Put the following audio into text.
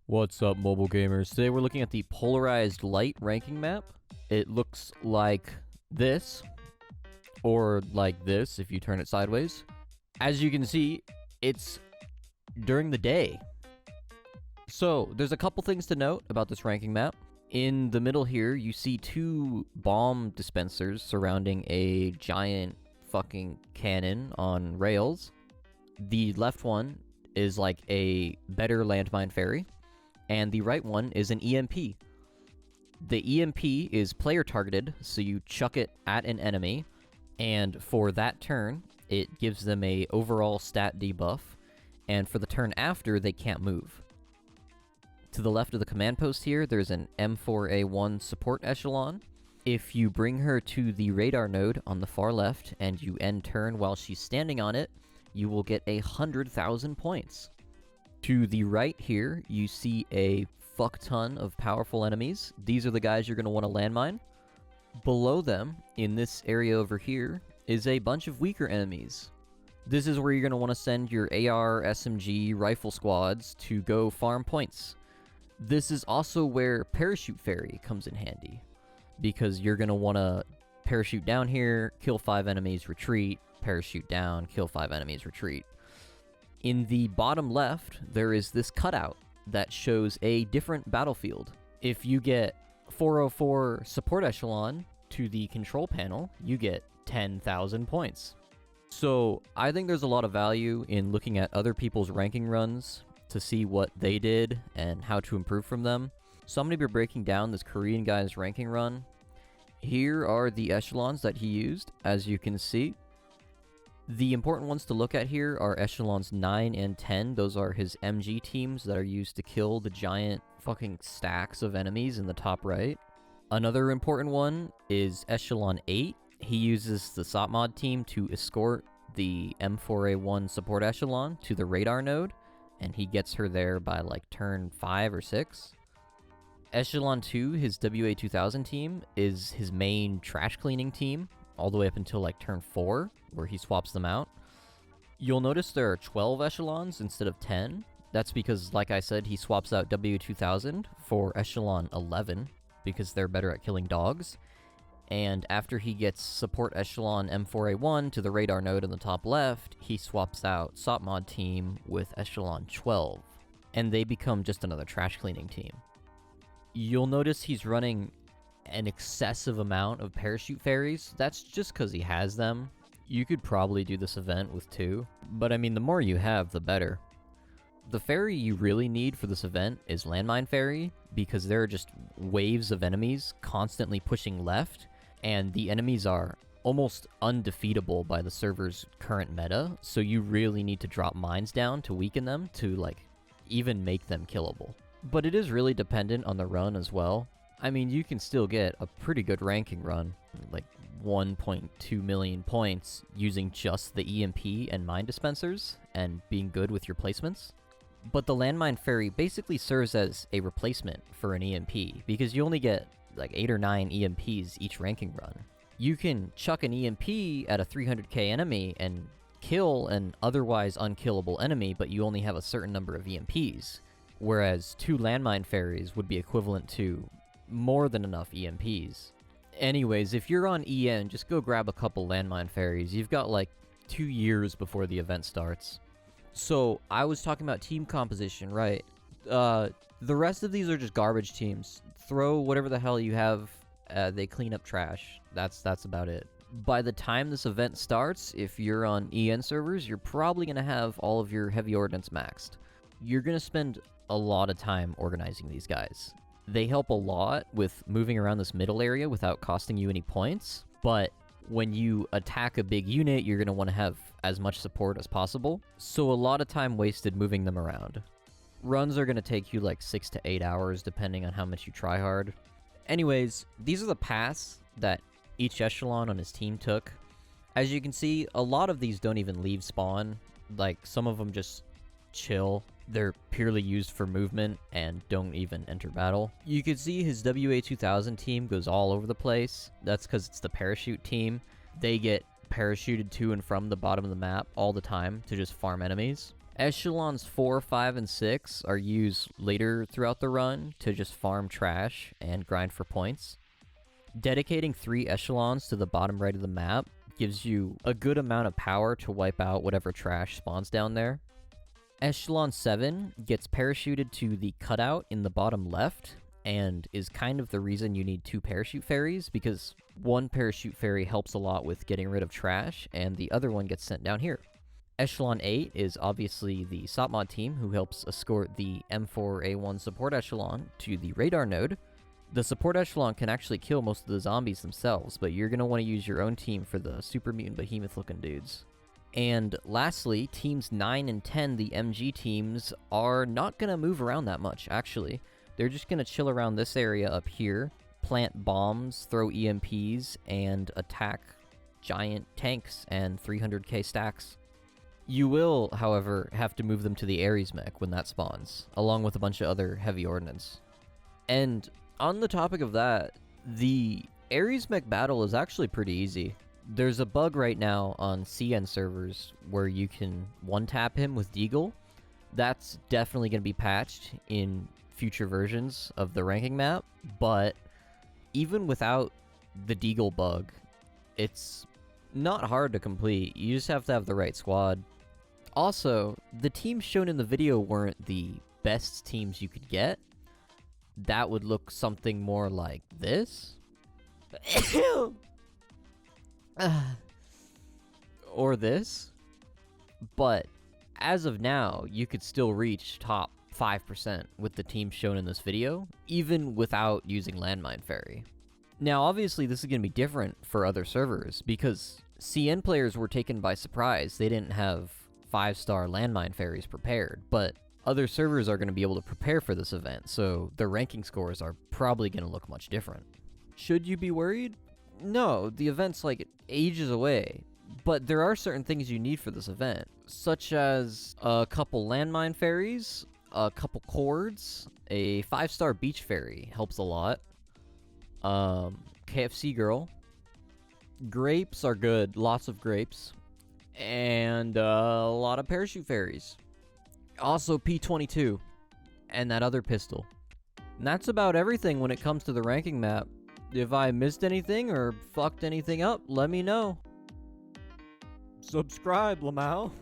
What's up, mobile gamers? Today we're looking at the Polarized Light ranking map. It looks like this, or like this if you turn it sideways. As you can see, it's during the day. So, there's a couple things to note about this ranking map. In the middle here, you see two bomb dispensers surrounding a giant fucking cannon on rails. The left one is like a better landmine ferry, and the right one is an EMP. The EMP is player targeted, so you chuck it at an enemy, and for that turn, it gives them a overall stat debuff, and for the turn after, they can't move. To the left of the command post here, there's an M4A1 support echelon. If you bring her to the radar node on the far left, and you end turn while she's standing on it, you will get 100,000 points. To the right here, you see a fuck ton of powerful enemies. These are the guys you're going to want to landmine. Below them, in this area over here, is a bunch of weaker enemies. This is where you're going to want to send your AR, SMG, rifle squads to go farm points. This is also where Parachute Ferry comes in handy, because you're going to want to parachute down here, kill 5 enemies, retreat, parachute down, kill 5 enemies, retreat. In the bottom left, there is this cutout that shows a different battlefield. If you get 404 support echelon to the control panel, you get 10,000 points. So I think there's a lot of value in looking at other people's ranking runs to see what they did and how to improve from them. So I'm going to be breaking down this Korean guy's ranking run. Here are the echelons that he used, as you can see. The important ones to look at here are echelons 9 and 10. Those are his MG teams that are used to kill the giant fucking stacks of enemies in the top right. Another important one is echelon 8. He uses the SOTMod team to escort the M4A1 support echelon to the radar node, and he gets her there by like turn 5 or 6. Echelon 2, his WA2000 team, is his main trash cleaning team, all the way up until like turn 4, where he swaps them out. You'll notice there are 12 echelons instead of 10. That's because, like I said, he swaps out W2000 for echelon 11, because they're better at killing dogs. And after he gets support echelon M4A1 to the radar node in the top left, he swaps out SOTMod team with echelon 12, and they become just another trash cleaning team. You'll notice he's running an excessive amount of parachute ferries. That's just because he has them. You could probably do this event with 2, but I mean, the more you have, the better. The ferry you really need for this event is landmine ferry, because there are just waves of enemies constantly pushing left, and the enemies are almost undefeatable by the server's current meta, so you really need to drop mines down to weaken them to like even make them killable. But it is really dependent on the run as well. I mean, you can still get a pretty good ranking run, like 1.2 million points, using just the EMP and mine dispensers, and being good with your placements. But the landmine ferry basically serves as a replacement for an EMP, because you only get like 8 or 9 EMPs each ranking run. You can chuck an EMP at a 300k enemy and kill an otherwise unkillable enemy, but you only have a certain number of EMPs, whereas 2 landmine ferries would be equivalent to more than enough EMPs. Anyways, if you're on EN, just go grab a couple landmine ferries. You've got like 2 years before the event starts. So, I was talking about team composition, right? The rest of these are just garbage teams. Throw whatever the hell you have, they clean up trash. That's about it. By the time this event starts, if you're on EN servers, you're probably going to have all of your heavy ordnance maxed. You're going to spend a lot of time organizing these guys. They help a lot with moving around this middle area without costing you any points, but when you attack a big unit, you're going to want to have as much support as possible, so a lot of time wasted moving them around. Runs are going to take you like 6 to 8 hours, depending on how much you try hard. Anyways, these are the paths that each echelon on his team took. As you can see, a lot of these don't even leave spawn. Like, some of them just chill. They're purely used for movement and don't even enter battle. You can see his WA2000 team goes all over the place. That's because it's the parachute team. They get parachuted to and from the bottom of the map all the time to just farm enemies. Echelons 4, 5, and 6 are used later throughout the run to just farm trash and grind for points. Dedicating 3 echelons to the bottom right of the map gives you a good amount of power to wipe out whatever trash spawns down there. Echelon 7 gets parachuted to the cutout in the bottom left, and is kind of the reason you need 2 parachute ferries, because one parachute ferry helps a lot with getting rid of trash, and the other one gets sent down here. Echelon 8 is obviously the SOPMOD team who helps escort the M4A1 support echelon to the radar node. The support echelon can actually kill most of the zombies themselves, but you're going to want to use your own team for the super mutant behemoth looking dudes. And lastly, teams 9 and 10, the MG teams, are not going to move around that much, actually. They're just going to chill around this area up here, plant bombs, throw EMPs, and attack giant tanks and 300k stacks. You will, however, have to move them to the Ares mech when that spawns, along with a bunch of other heavy ordnance. And on the topic of that, the Ares mech battle is actually pretty easy. There's a bug right now on CN servers where you can one-tap him with Deagle. That's definitely going to be patched in future versions of the ranking map, but even without the Deagle bug, it's not hard to complete. You just have to have the right squad. Also, the teams shown in the video weren't the best teams you could get. That would look something more like this. Or this. But as of now, you could still reach top 5% with the teams shown in this video, even without using Landmine Ferry. Now, obviously, this is going to be different for other servers, because CN players were taken by surprise. They didn't have 5-star Landmine Ferries prepared, but other servers are going to be able to prepare for this event, so their ranking scores are probably going to look much different. Should you be worried? No, the event's like ages away, but there are certain things you need for this event, such as a couple Landmine Ferries, a couple cords, a 5-star beach ferry helps a lot, KFC girl, grapes are good, lots of grapes, and a lot of parachute ferries. Also P22, and that other pistol. And that's about everything when it comes to the ranking map. If I missed anything or fucked anything up, let me know. Subscribe, Lamau.